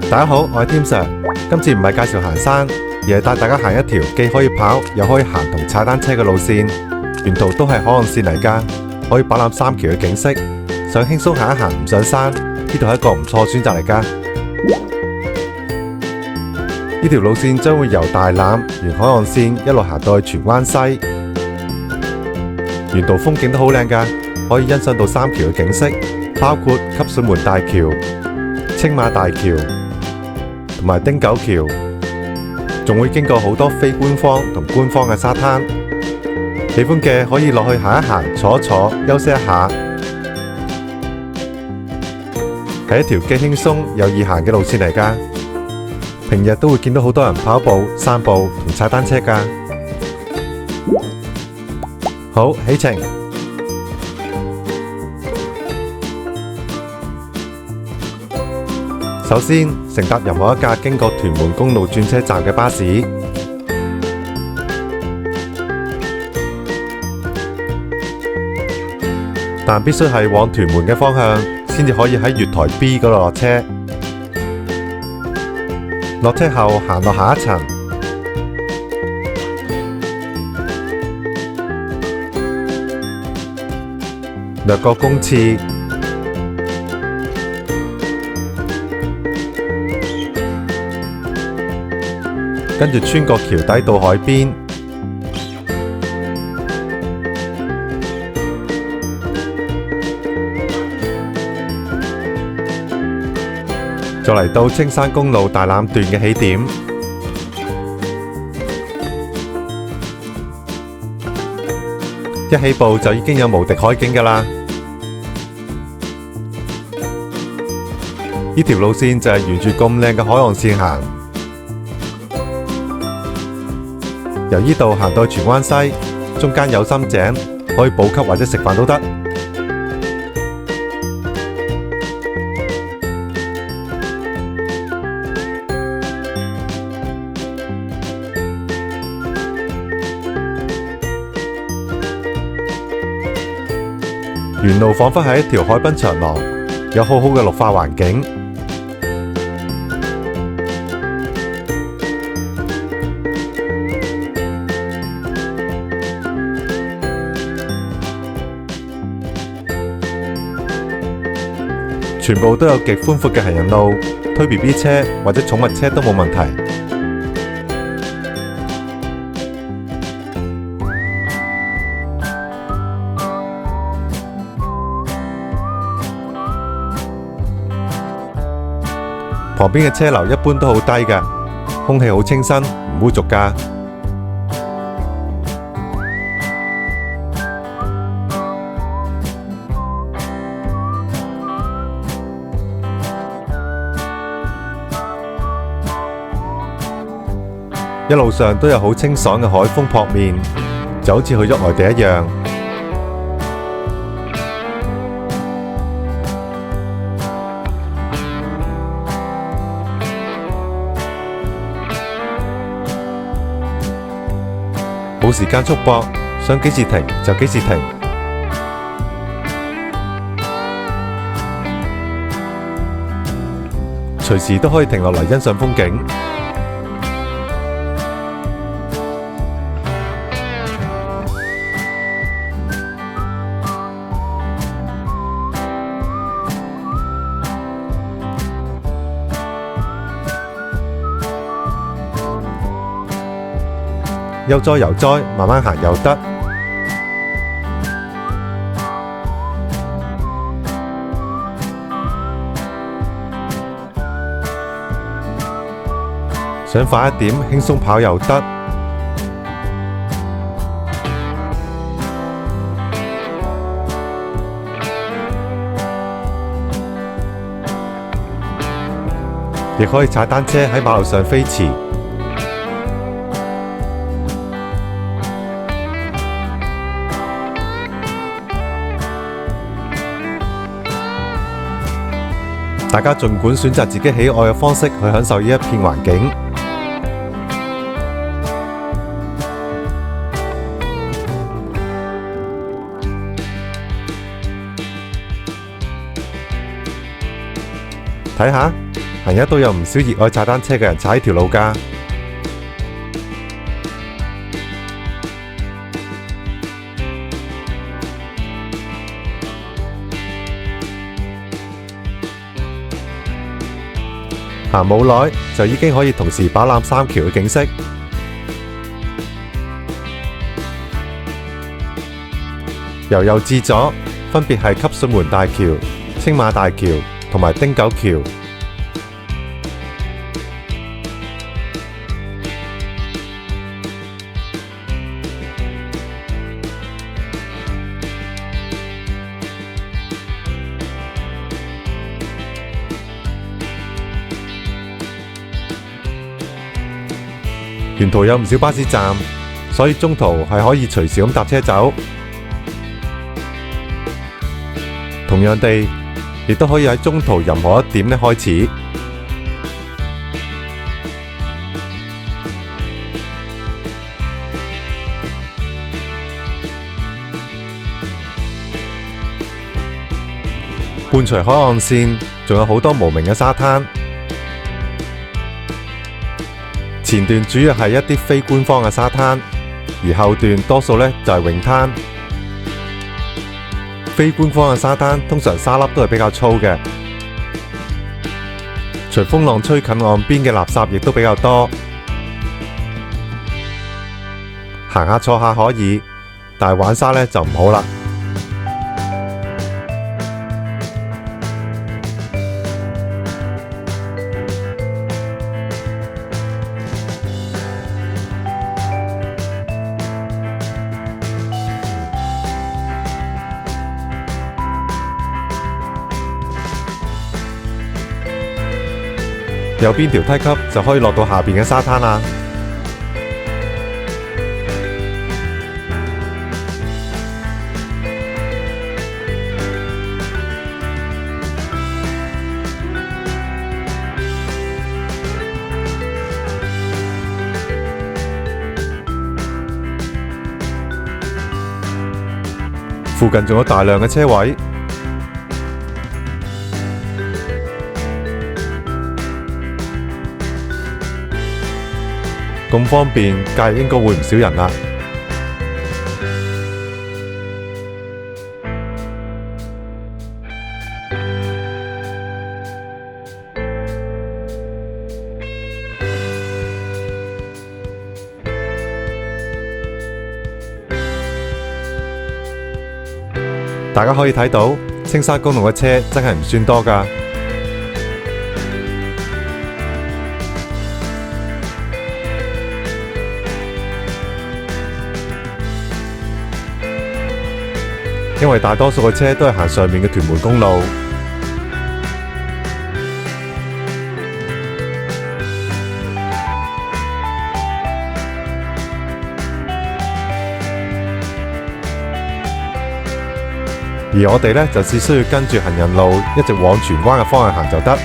大家好，我係 Tim Sir， 今次唔係介紹行山，而係帶大家行一條既可以跑又可以行同踩單車嘅路線，沿途都係海岸線嚟㗎，可以飽覽三橋嘅景色。想輕鬆行一行唔上山，呢度係一個唔錯選擇嚟㗎。呢條路線將會由大欖沿海岸線一路行到去荃灣西，沿途風景都好靚㗎，可以欣賞到三橋嘅景色，包括汲水門大橋、青馬大橋同埋汀九橋，仲會經過好多非官方同官方嘅沙灘。喜歡嘅可以落去行一行、坐一坐、休息一下。係一條既輕鬆又易行嘅路線嚟㗎。平日都會見到好多人跑步、散步同踩單車㗎。好，起程。首先，乘搭任何一架經過屯門公路轉車站嘅巴士，但必須係往屯門嘅方向，先至可以喺月台 B 嗰度落車。落車後行落下一層，掠過公廁，跟住穿過橋底到海邊，就嚟到青山公路大欖段嘅起點。一起步就已經有無敵海景㗎喇！呢條路線就係沿住咁靚嘅海岸線行，由呢度行到荃灣西，中間有深井，可以補給或者食飯都得。沿路彷彿係一條海濱長廊，有好好嘅綠化環境。全部都有極寬闊嘅行人路，推 BB 車或者寵物車都冇問題。旁邊嘅車流一般都好低㗎，空氣好清新，唔污濁㗎。一路上都有好清爽嘅海風撲面，就好似去咗外地一樣。冇時間束縛，想幾時停就幾時停。隨時都可以停落嚟欣賞風景。悠哉悠哉，慢慢行又得。想快一點，輕鬆跑又得。亦可以踩單車喺馬路上飛馳。大家盡管選擇自己喜愛嘅方式去享受呢一片環境。睇下，行日都有唔少熱愛踩單車嘅人踩呢條路㗎。行冇耐就已經可以同時飽覽三橋嘅景色。由右至左分別係汲水門大橋、青馬大橋同埋汀九橋。沿途有唔少巴士站，所以中途係可以隨時咁搭車走。同樣地，亦都可以喺中途任何一點開始。伴隨海岸線，仲有好多無名嘅沙灘。前段主要係一啲非官方嘅沙灘，而後段多數呢就係泳灘。非官方嘅沙灘通常沙粒都係比較粗嘅，隨風浪吹近岸邊嘅垃圾亦都比較多。行下坐下可以，但係玩沙呢就唔好啦。右邊條梯級就可以落到下邊嘅沙灘啦。附近仲有大量嘅車位。咁方便，假日應該會唔少人啦。大家可以睇到，青沙公路嘅車真係唔算多㗎。因為大多數嘅車都係行上面嘅屯門公路。而我哋呢，就只需要跟住行人路一直往荃灣嘅方向行就得。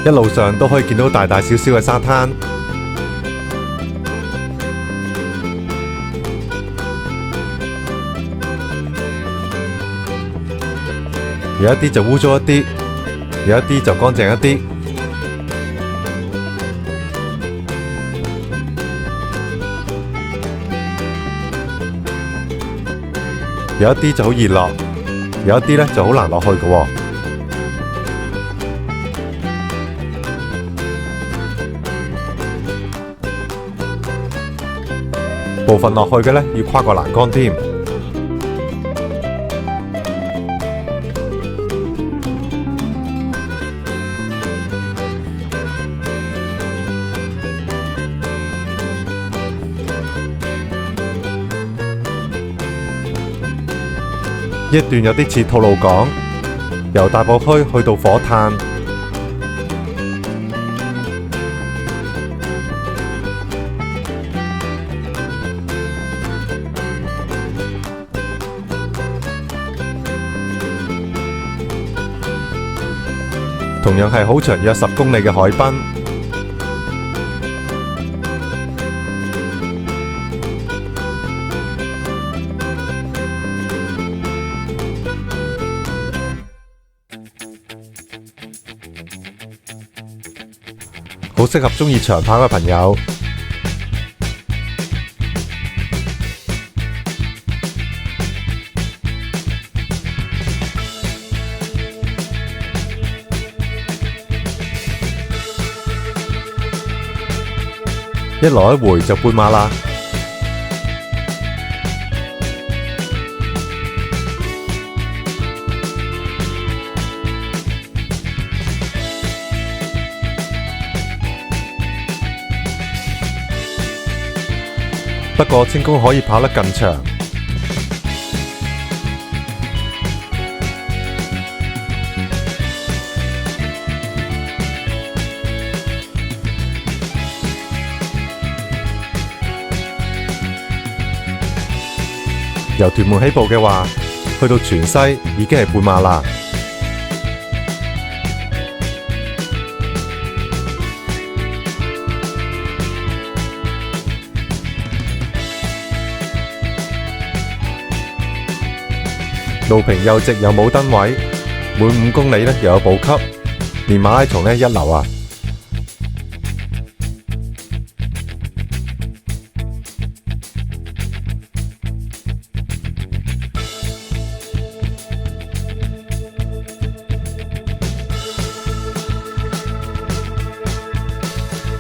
一路上都可以見到大大小小嘅沙灘，有一啲就污糟一啲，有一啲就乾淨一啲。有一啲就好易落，有一啲呢就好難落去嘅喎。部分落去嘅呢，要跨過欄杆添。一段有啲似吐露港，由大埔墟去到火炭。同樣係好長約10公里嘅海濱。好適合鍾意長跑嘅朋友。一來一回就半馬啦。不過青公可以跑得更長。由屯門起步嘅話，去到荃西已經係半馬啦。路平又直又冇燈位，每5公里又有補給，連馬拉松一流啊！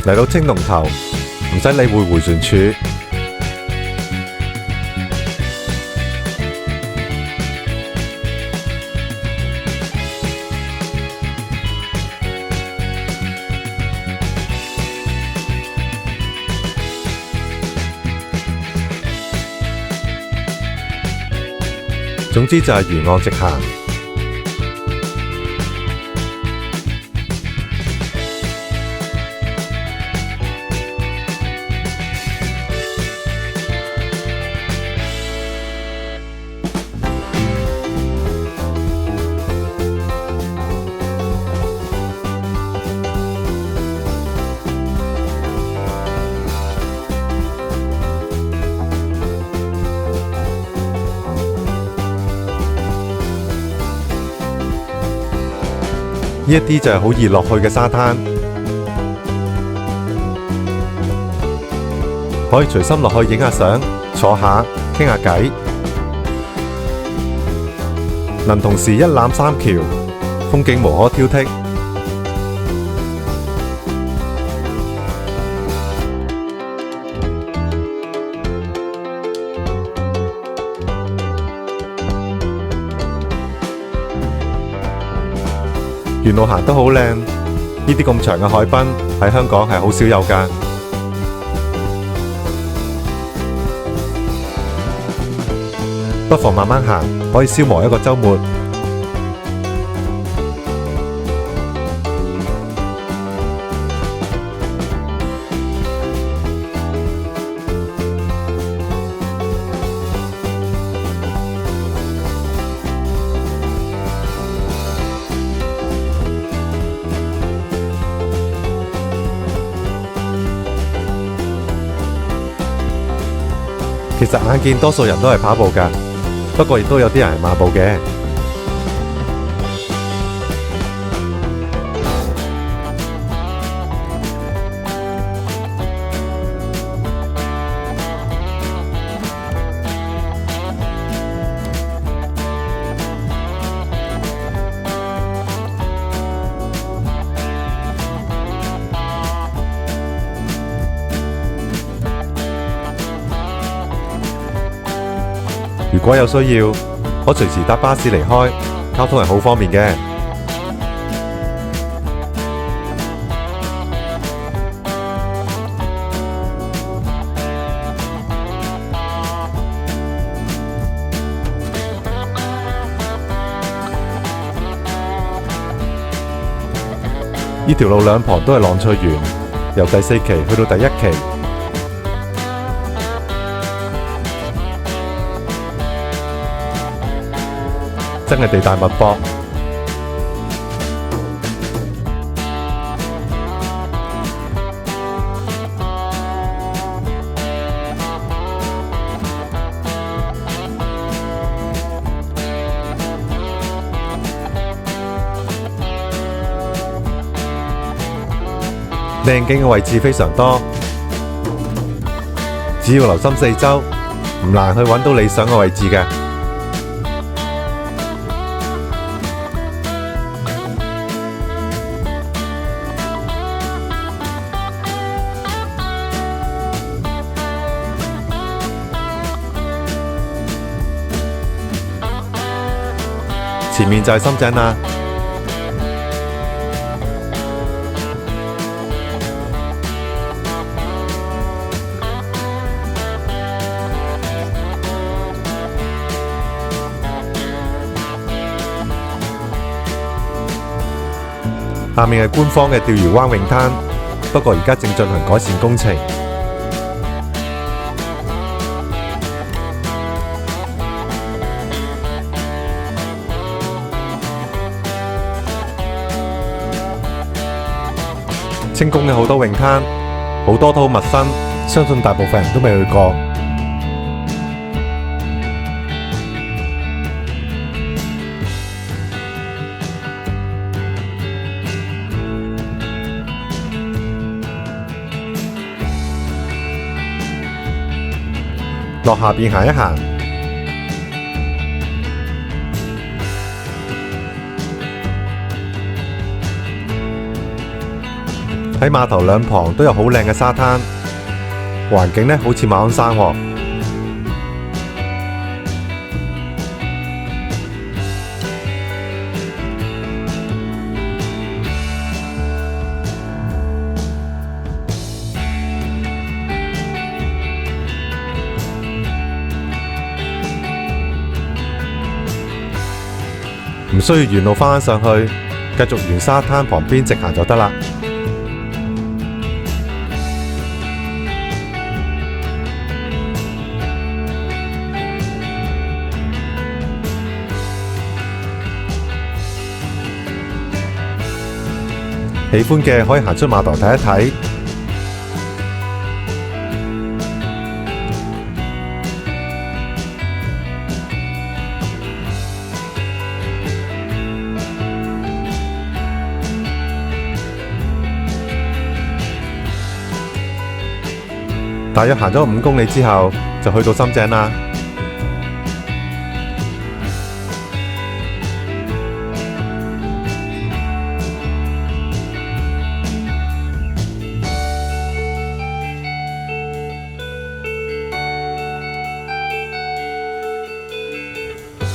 嚟到青龍頭，唔使理會迴旋處。總之就係沿岸直行。呢一啲就係好易落去嘅沙灘，可以隨心落去影下相、坐下、傾下偈，能同時一覽三橋，風景無可挑剔。沿路行得好靚，呢啲咁長嘅海濱喺香港係好少有㗎。不妨慢慢行，可以消磨一個週末。其實眼見多數人都係跑步㗎，不過亦都有啲人係慢步嘅。如果有需要，可隨時搭巴士離開，交通係好方便嘅。呢條路兩旁都係浪翠園，由第4期去到第1期。真係地大物博。靚景嘅位置非常多，只要留心四周，唔難去揾到理想嘅位置嘅。前面就係深井啦。下面係官方嘅釣魚灣泳灘，不過而家正進行改善工程。青宮嘅好多泳灘，好多都好陌生，相信大部分人都未去過。落下邊行一行，喺碼頭兩旁都有好靚嘅沙灘，環境呢好似馬鞍山喎。唔需要沿路返上去，繼續沿沙灘旁邊直行就得啦。喜歡嘅可以行出碼頭睇一睇。大約行咗5公里之後，就去到深井啦。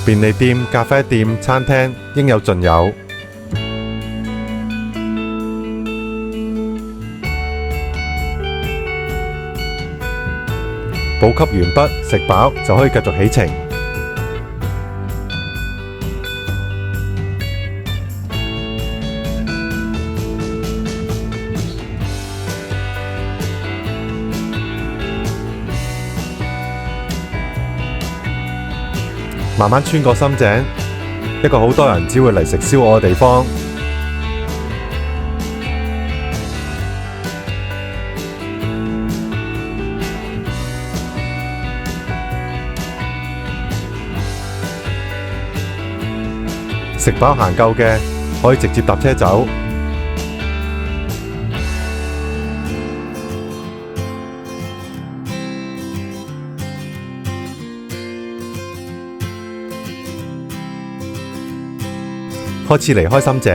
便利店、咖啡店、餐廳應有盡有。補給完畢，食飽就可以繼續起程。慢慢穿過深井，一個好多人只會嚟食燒鵝嘅地方。食飽行夠嘅，可以直接搭車走。開始離開深井，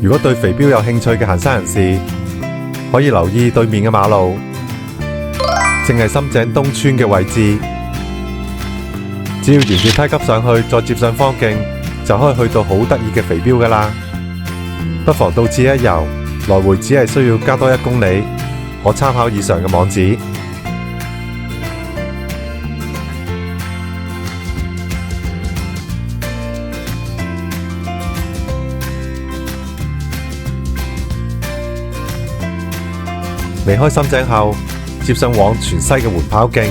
如果對肥膘有興趣嘅行山人士，可以留意對面嘅馬路，正係深井東村嘅位置。只要沿住梯級上去，再接上方徑，就可以去到好得意嘅肥膘㗎喇。不妨到此一遊，來回只係需要加多1公里，可參考以上嘅網址。離開深井後，接上往全西嘅緩跑徑，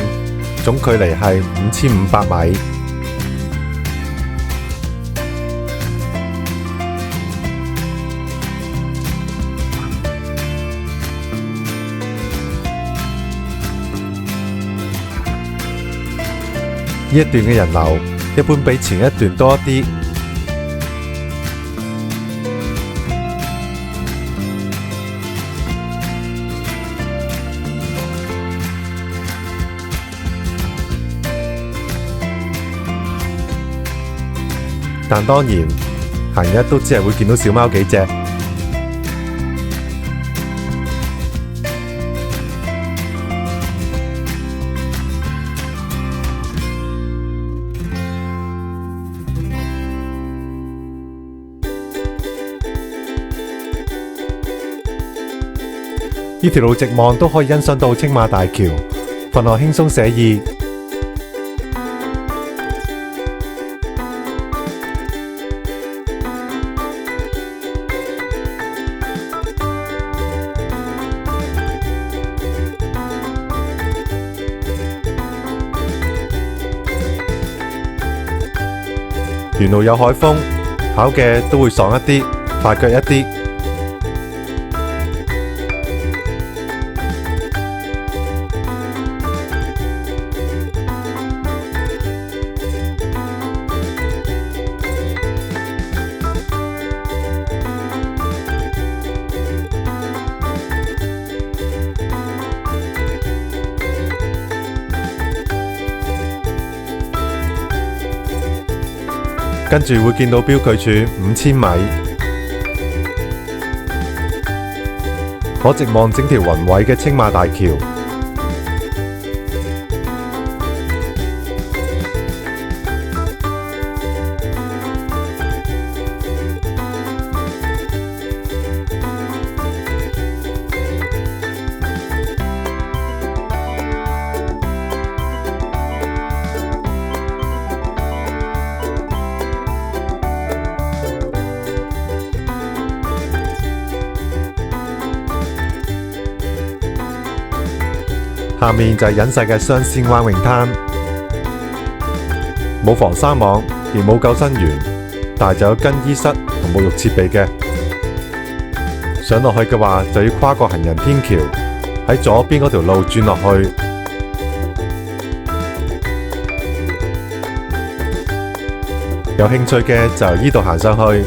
總距離係5500米。呢一段嘅人流一般比前一段多一啲，但當然行日都只係會見到小貓幾隻。呢條路直望都可以欣賞到青馬大橋，份外輕鬆寫意。沿路有海風，跑嘅都會爽一啲，快腳一啲。跟住會見到標距柱5000米，可直望整條宏偉嘅青馬大橋。下面就係隱世嘅雙仙灣泳灘，冇防沙網，亦冇救生員，但係就有更衣室同沐浴設備嘅。上落去嘅話，就要跨過行人天橋，喺左邊嗰條路轉落去。有興趣嘅就由呢度行上去。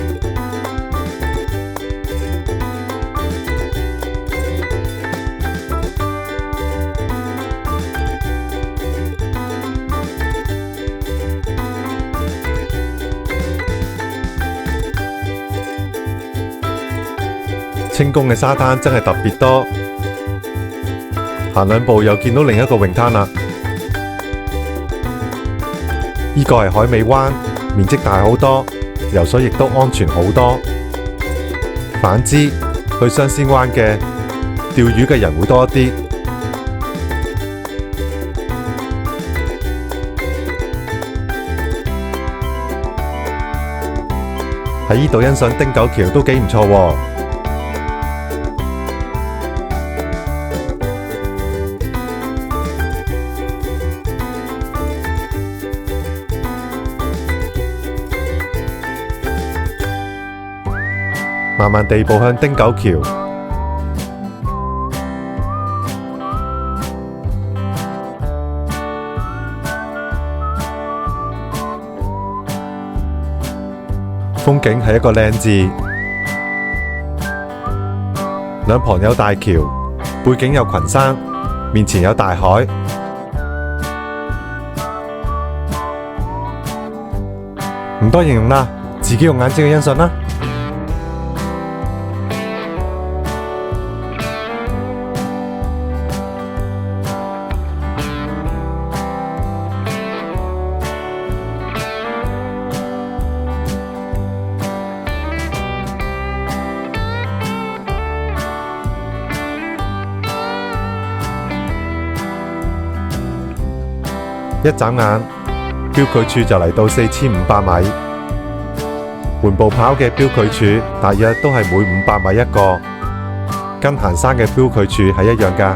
清宮嘅沙灘真係特別多，行兩步又見到另一個泳灘啦。呢個係海尾灣，面積大好多，游水亦都安全好多。反之，去雙仙灣嘅釣魚嘅人會多一啲。喺呢度欣賞汀九橋都幾唔錯喎。慢慢地步向汀九橋，風景係一個靚字，兩旁有大橋，背景有群山，面前有大海，唔多形容啦，自己用眼睛去欣賞啦。一眨眼，標距柱就嚟到4500米。緩步跑嘅標距柱大約都係每500米一個，跟行山嘅標距柱係一樣㗎。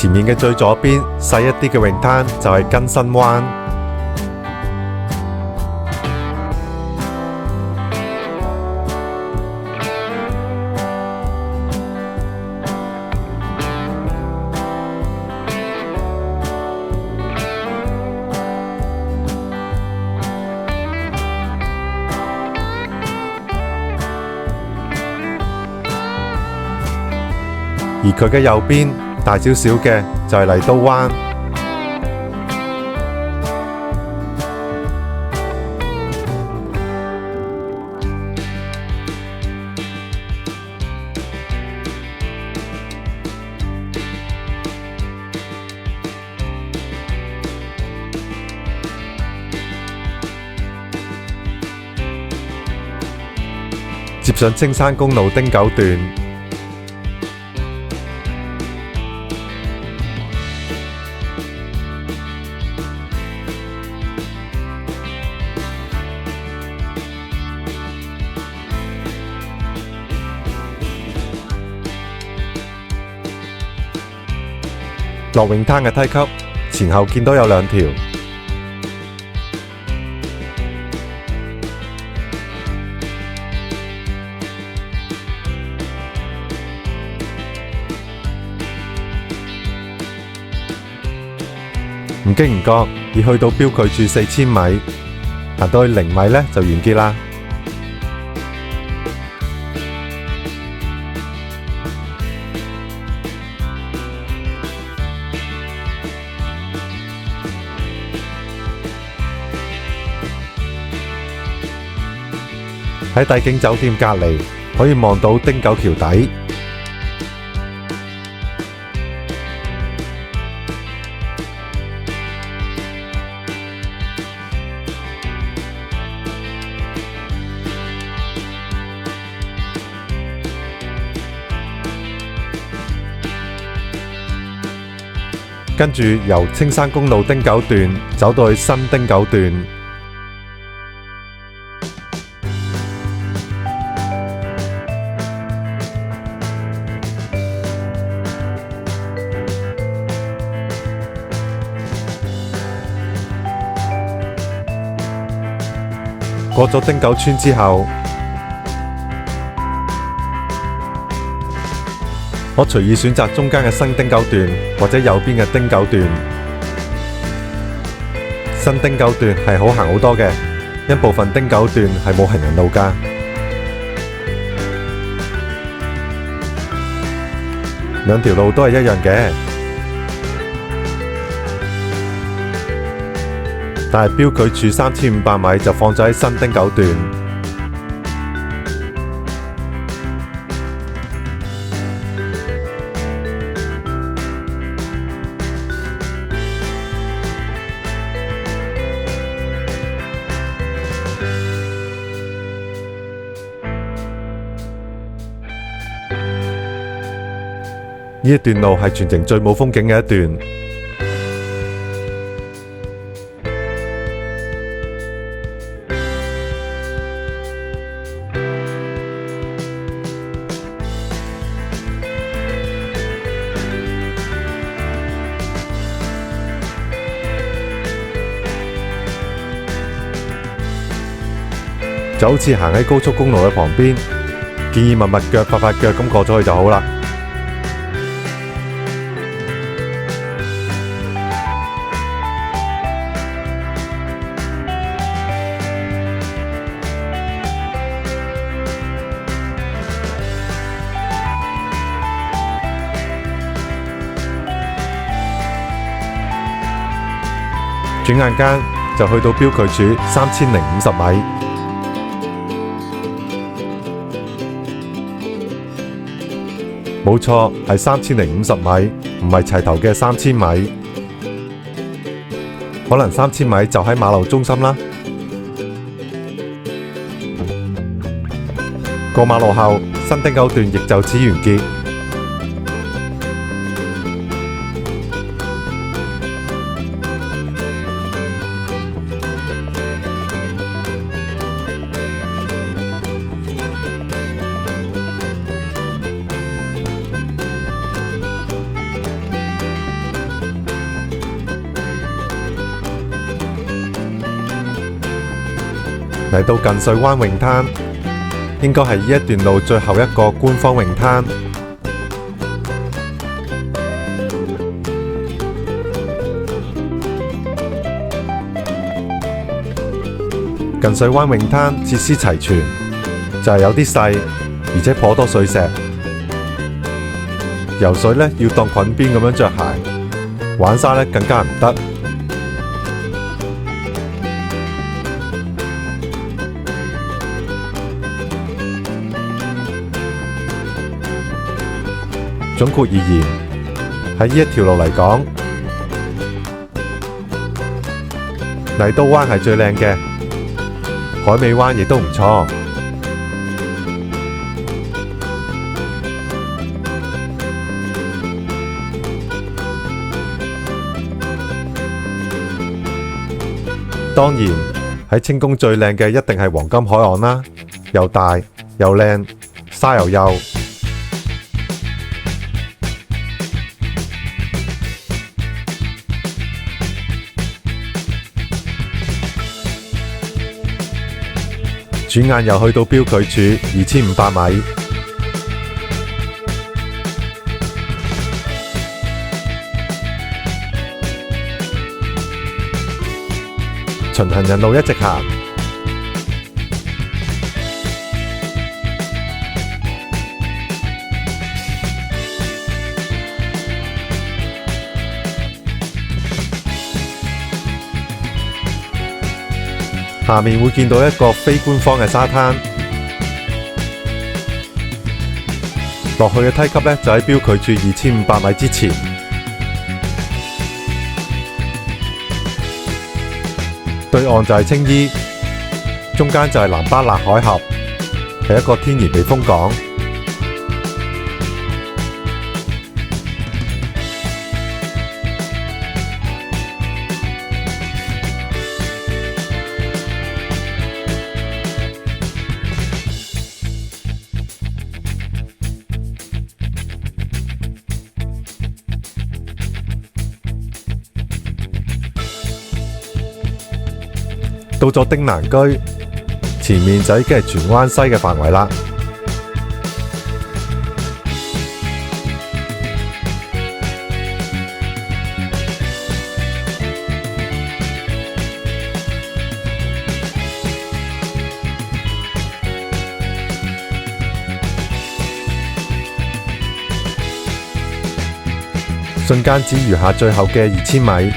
前面嘅最左邊細一啲嘅泳灘就係更新灣。而佢嘅右邊大少少嘅就係麗都灣。接上青山公路汀九段。落泳灘嘅梯級前後見到有2條，唔經唔覺已去到標距處4000米，行到去0米呢就完結啦。喺帝景酒店隔離可以望到汀九橋底。跟住由青山公路汀九段走到去新汀九段。過咗汀九村之後，可隨意選擇中間嘅新汀九段或者右邊嘅汀九段。新汀九段係好行好多嘅，因部分汀九段係冇行人路㗎。兩條路都係一樣嘅，但係標距處3500米就放咗喺新汀九段。呢一段路係全程最冇風景嘅一段。就好似行喺高速公路嘅旁邊，建議密腳發腳咁過咗去就好啦。轉眼間就去到標距處3050米。冇錯，係3050米，唔係齊頭嘅3000米。可能3000米就喺馬路中心啦。過馬路後，新汀九段亦就此完結。嚟到近水灣泳灘，應該係呢一段路最後一個官方泳灘。近水灣泳灘設施齊全，就係有啲細，而且頗多水石。游水呢要當裙邊咁樣着鞋，玩沙呢更加唔得。總括而言，喺呢一條路嚟講，麗都灣係最靚嘅，海尾灣亦都唔錯。當然，喺清宮最靚嘅一定係黃金海岸啦，又大又靚，沙又幼。轉眼又去到標距柱2500米，循行人路一直行，下面會見到一個非官方嘅沙灘，落去嘅梯級呢，就喺標距柱2500米之前。對岸就係青衣，中間就係南巴勒海峽，係一個天然避風港。到咗丁蘭居，前面就已經係荃灣西嘅範圍啦。瞬間只餘下最後嘅2000米。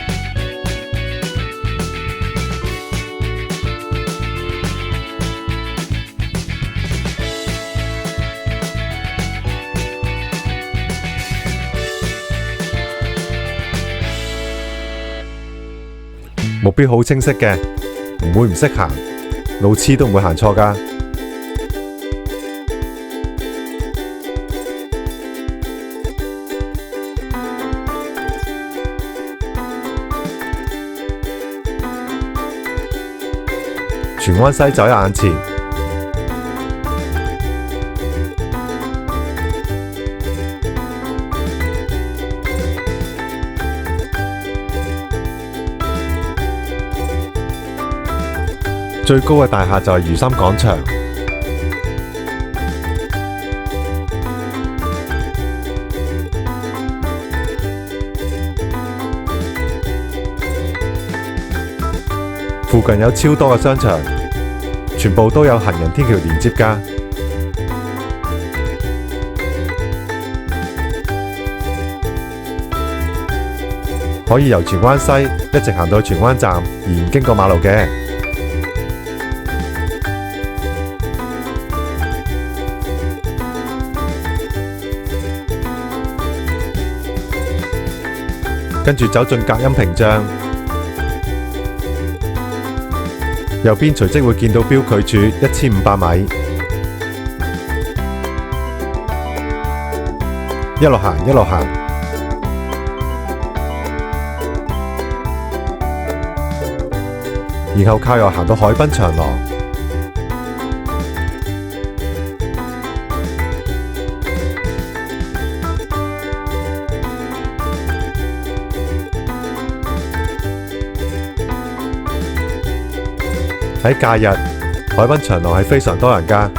目標好清晰嘅，唔會唔識行，路痴都唔會行錯㗎。荃灣西就喺眼前，最高嘅大廈就係如心廣場。附近有超多嘅商場，全部都有行人天橋連接㗎。可以由荃灣西一直行到荃灣站，而唔經過馬路嘅。跟住走進隔音屏障，右邊隨即會見到標距柱1500米，一路行一路行，然後靠右行到海濱長廊。喺假日海濱長廊係非常多人㗎。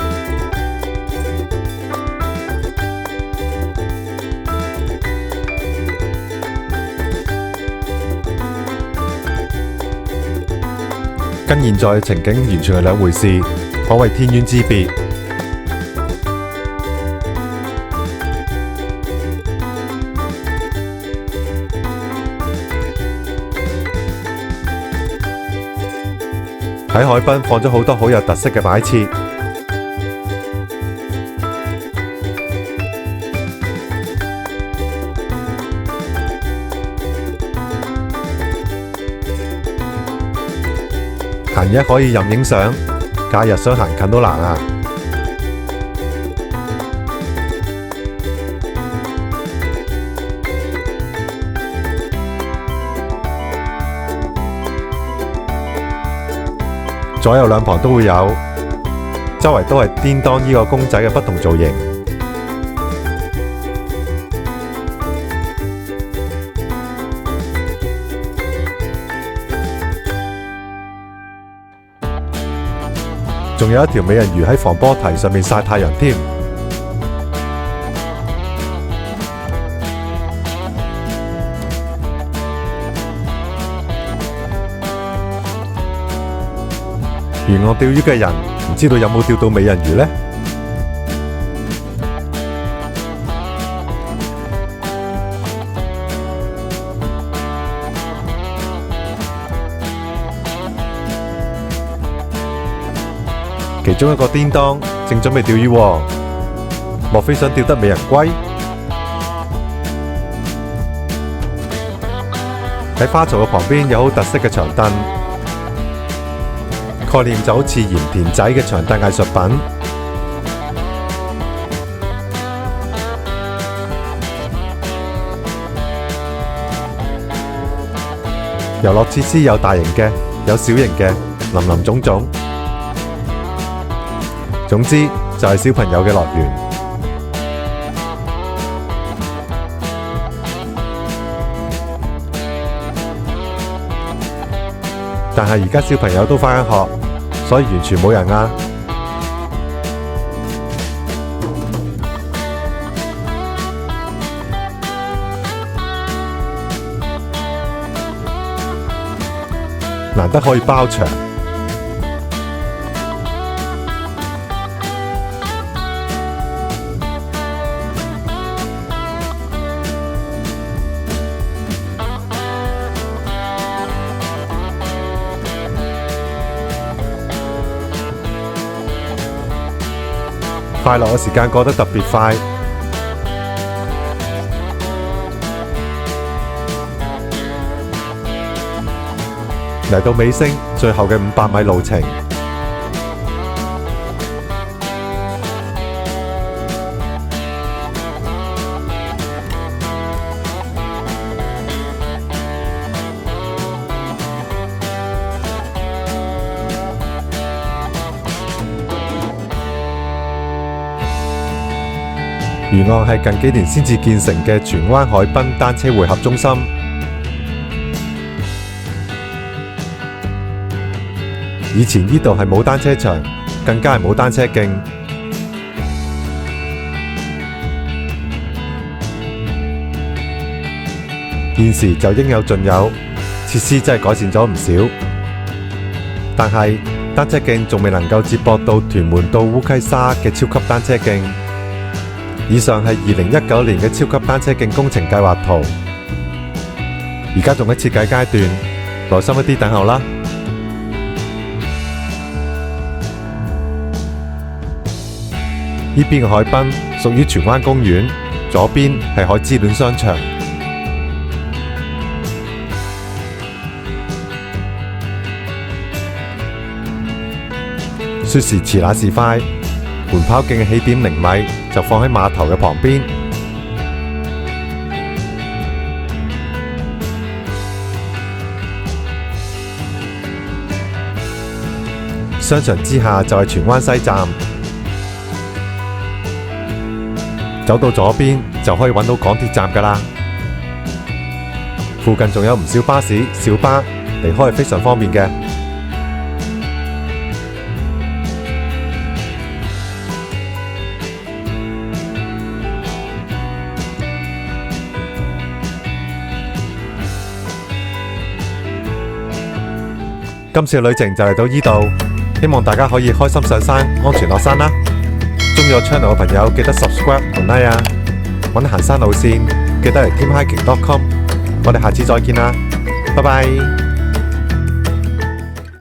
跟現在嘅情景完全係兩回事，可謂天淵之別。喺海濱放咗好多好有特色嘅擺設，閒日可以任影相，假日想行近都難啊！左右兩旁都會有，周圍都係叮當呢個公仔嘅不同造型。仲有一條美人魚喺防波堤上面曬太陽添。沿岸釣魚嘅人唔知道有冇釣到美人魚呢？其中一個叮當正準備釣魚喎，莫非想釣得美人歸？喺花槽嘅旁邊有好特色嘅長凳，概念就好似鹽田仔嘅長凳藝術品。遊樂設施有大型嘅，有小型嘅，林林總總。總之就係小朋友嘅樂園。但係而家小朋友都返緊學，所以完全冇人啊！難得可以包場。快樂嘅時間過得特別快，嚟到尾聲，最後嘅500米路程，沿岸係近幾年先至建成嘅荃灣海濱單車匯合中心。以前呢度係冇單車場，更加係冇單車徑。現時就應有盡有，設施真係改善咗唔少。但係單車徑仲未能夠接駁到屯門到烏溪沙嘅超級單車徑。以上係2019年嘅超級單車徑工程計劃圖，而家仲喺設計階段，耐心一啲等候啦。呢邊嘅海濱屬於荃灣公園，左邊係海之戀商場。說時遲那時快，緩跑徑嘅起點0米就放喺碼頭嘅旁邊。商場之下就係荃灣西站，走到左邊就可以揾到港鐵站㗎喇。附近仲有唔少巴士、小巴，離開係非常方便嘅。今次嘅旅程就嚟到呢度，希望大家可以開心上山，安全落山啦！中意我 channel 嘅朋友記得 subscribe 同 like 啊！揾行山路線記得嚟 teamhiking.com， 我哋下次再見啦，拜拜！